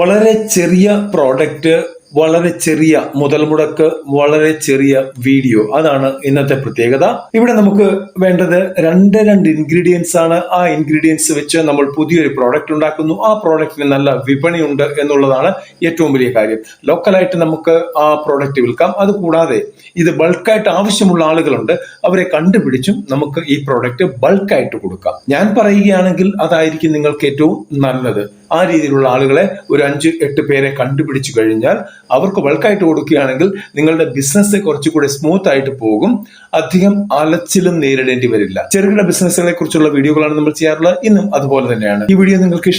വളരെ ചെറിയ പ്രോഡക്റ്റ്, വളരെ ചെറിയ മുതൽ മുടക്ക്, വളരെ ചെറിയ വീഡിയോ, അതാണ് ഇന്നത്തെ പ്രത്യേകത. ഇവിടെ നമുക്ക് വേണ്ടത് രണ്ട് ഇൻഗ്രീഡിയൻസ് ആണ്. ആ ഇൻഗ്രീഡിയൻസ് വെച്ച് നമ്മൾ പുതിയൊരു പ്രോഡക്റ്റ് ഉണ്ടാക്കുന്നു. ആ പ്രോഡക്റ്റിന് നല്ല വിപണിയുണ്ട് എന്നുള്ളതാണ് ഏറ്റവും വലിയ കാര്യം. ലോക്കലായിട്ട് നമുക്ക് ആ പ്രോഡക്റ്റ് വിൽക്കാം. അതുകൂടാതെ ഇത് ബൾക്കായിട്ട് ആവശ്യമുള്ള ആളുകളുണ്ട്. അവരെ കണ്ടുപിടിച്ചും നമുക്ക് ഈ പ്രോഡക്റ്റ് ബൾക്കായിട്ട് കൊടുക്കാം. ഞാൻ പറയുകയാണെങ്കിൽ അതായിരിക്കും നിങ്ങൾക്ക് ഏറ്റവും നല്ലത്. ആ രീതിയിലുള്ള ആളുകളെ ഒരു 5-8 പേരെ കണ്ടുപിടിച്ചു കഴിഞ്ഞാൽ അവർക്ക് ബൾക്കായിട്ട് കൊടുക്കുകയാണെങ്കിൽ നിങ്ങളുടെ ബിസിനസ് കുറച്ചുകൂടി സ്മൂത്ത് ആയിട്ട് പോകും. അധികം അലച്ചിലും നേരിടേണ്ടി വരില്ല. ചെറുകിട ബിസിനസ്സുകളെ കുറിച്ചുള്ള വീഡിയോകളാണ് നമ്മൾ ചെയ്യാറുള്ളത്. ഇന്നും അതുപോലെ തന്നെയാണ്. ഈ വീഡിയോ നിങ്ങൾക്ക്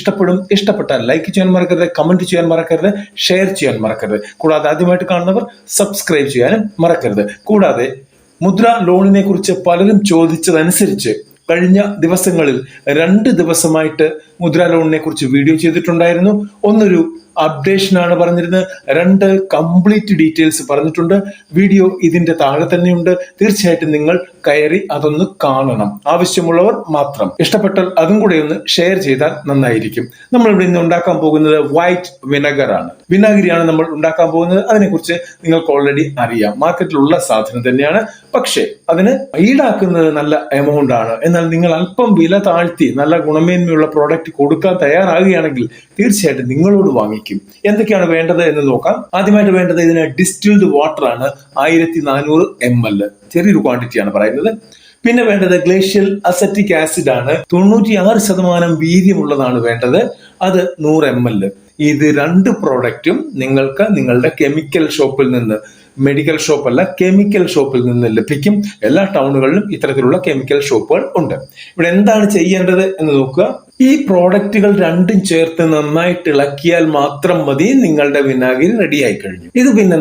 ഇഷ്ടപ്പെട്ടാൽ ലൈക്ക് ചെയ്യാൻ മറക്കരുത്, കമന്റ് ചെയ്യാൻ മറക്കരുത്, ഷെയർ ചെയ്യാൻ മറക്കരുത്. കൂടാതെ ആദ്യമായിട്ട് കാണുന്നവർ സബ്സ്ക്രൈബ് ചെയ്യാനും മറക്കരുത്. കൂടാതെ മുദ്ര ലോണിനെ കുറിച്ച് പലരും ചോദിച്ചതനുസരിച്ച് കഴിഞ്ഞ ദിവസങ്ങളിൽ 2 ദിവസമായിട്ട് മുദ്ര ലോണിനെ കുറിച്ച് വീഡിയോ ചെയ്തിട്ടുണ്ടായിരുന്നു. ഒന്നൊരു അപ്ഡേഷനാണ് പറഞ്ഞിരുന്നത്, 2 കംപ്ലീറ്റ് ഡീറ്റെയിൽസ് പറഞ്ഞിട്ടുണ്ട്. വീഡിയോ ഇതിന്റെ താഴെ തന്നെയുണ്ട്. തീർച്ചയായിട്ടും നിങ്ങൾ കയറി അതൊന്ന് കാണണം. ആവശ്യമുള്ളവർ മാത്രം. ഇഷ്ടപ്പെട്ടാൽ അതും കൂടെ ഒന്ന് ഷെയർ ചെയ്താൽ നന്നായിരിക്കും. നമ്മൾ ഇവിടെ ഇന്ന് ഉണ്ടാക്കാൻ പോകുന്നത് വൈറ്റ് വിനെഗർ ആണ്. വിനാഗിരിയാണ് നമ്മൾ ഉണ്ടാക്കാൻ പോകുന്നത്. അതിനെക്കുറിച്ച് നിങ്ങൾക്ക് ഓൾറെഡി അറിയാം. മാർക്കറ്റിലുള്ള സാധനം തന്നെയാണ്. പക്ഷേ അതിന് ഈടാക്കുന്നത് നല്ല എമൗണ്ട് ആണ്. എന്നാൽ നിങ്ങൾ അല്പം വില താഴ്ത്തി നല്ല ഗുണമേന്മയുള്ള പ്രോഡക്റ്റ് കൊടുക്കാൻ തയ്യാറാകുകയാണെങ്കിൽ തീർച്ചയായിട്ടും നിങ്ങളോട് വാങ്ങിക്കും. എന്തൊക്കെയാണ് വേണ്ടത് എന്ന് നോക്കാം. ആദ്യമായിട്ട് വേണ്ടത് ഇതിന് ഡിസ്റ്റിൽഡ് വാട്ടർ ആണ്. 1400 ml, ചെറിയൊരു ക്വാണ്ടിറ്റിയാണ് പറയുന്നത്. പിന്നെ വേണ്ടത് ഗ്ലേഷ്യൽ അസറ്റിക് ആസിഡ് ആണ്. 96% വീര്യമുള്ളതാണ് വേണ്ടത്. അത് 100 ml. ഇത് 2 പ്രോഡക്റ്റും നിങ്ങൾക്ക് നിങ്ങളുടെ കെമിക്കൽ ഷോപ്പിൽ നിന്ന്, മെഡിക്കൽ ഷോപ്പ് അല്ല, കെമിക്കൽ ഷോപ്പിൽ നിന്ന് ലഭിക്കും. എല്ലാ ടൗണുകളിലും ഇത്തരത്തിലുള്ള കെമിക്കൽ ഷോപ്പുകൾ ഉണ്ട്. ഇവിടെ എന്താണ് ചെയ്യേണ്ടത് എന്ന് നോക്കുക. ഈ പ്രോഡക്റ്റുകൾ 2ഉം ചേർത്ത് നന്നായിട്ട് ഇളക്കിയാൽ മാത്രം മതി. നിങ്ങളുടെ വിനാഗിരി റെഡിയായി കഴിഞ്ഞു. ഇത് പിന്നെ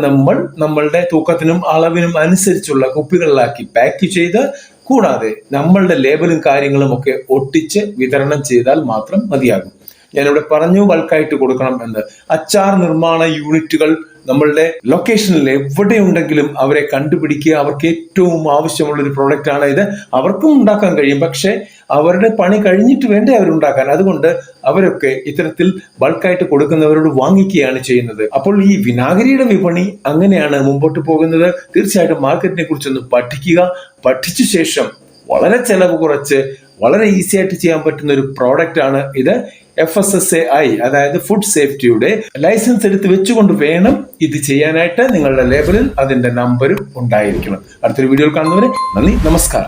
നമ്മളുടെ തൂക്കത്തിനും അളവിനും അനുസരിച്ചുള്ള കുപ്പികളിലാക്കി പാക്ക് ചെയ്ത്, കൂടാതെ നമ്മളുടെ ലേബലും കാര്യങ്ങളും ഒക്കെ ഒട്ടിച്ച് വിതരണം ചെയ്താൽ മാത്രം മതിയാകും. ഞാനിവിടെ പറഞ്ഞു ബൾക്കായിട്ട് കൊടുക്കണം എന്ന്. അച്ചാർ നിർമ്മാണ യൂണിറ്റുകൾ നമ്മളുടെ ലൊക്കേഷനിൽ എവിടെയുണ്ടെങ്കിലും അവരെ കണ്ടുപിടിക്കുക. അവർക്ക് ഏറ്റവും ആവശ്യമുള്ള ഒരു പ്രോഡക്റ്റ് ആണ് ഇത്. അവർക്കും ഉണ്ടാക്കാൻ കഴിയും, പക്ഷെ അവരുടെ പണി കഴിഞ്ഞിട്ട് വേണ്ടേ അവരുണ്ടാക്കാൻ. അതുകൊണ്ട് അവരൊക്കെ ഇത്തരത്തിൽ ബൾക്കായിട്ട് കൊടുക്കുന്നവരോട് വാങ്ങിക്കുകയാണ് ചെയ്യുന്നത്. അപ്പോൾ ഈ വിനാഗിരിയുടെ വിപണി അങ്ങനെയാണ് മുമ്പോട്ട് പോകുന്നത്. തീർച്ചയായിട്ടും മാർക്കറ്റിനെ കുറിച്ചൊന്ന് പഠിക്കുക. പഠിച്ച ശേഷം വളരെ ചെലവ് കുറച്ച് വളരെ ഈസി ആയിട്ട് ചെയ്യാൻ പറ്റുന്ന ഒരു പ്രോഡക്റ്റ് ആണ് ഇത്. FSSAI, അതായത് ഫുഡ് സേഫ്റ്റിയുടെ ലൈസൻസ് എടുത്ത് വെച്ചുകൊണ്ട് വേണം ഇത് ചെയ്യാനായിട്ട്. നിങ്ങളുടെ ലേബലിൽ അതിന്റെ നമ്പരും ഉണ്ടായിരിക്കണം. അടുത്തൊരു വീഡിയോയിൽ കാണുന്നവരെ നന്ദി, നമസ്കാരം.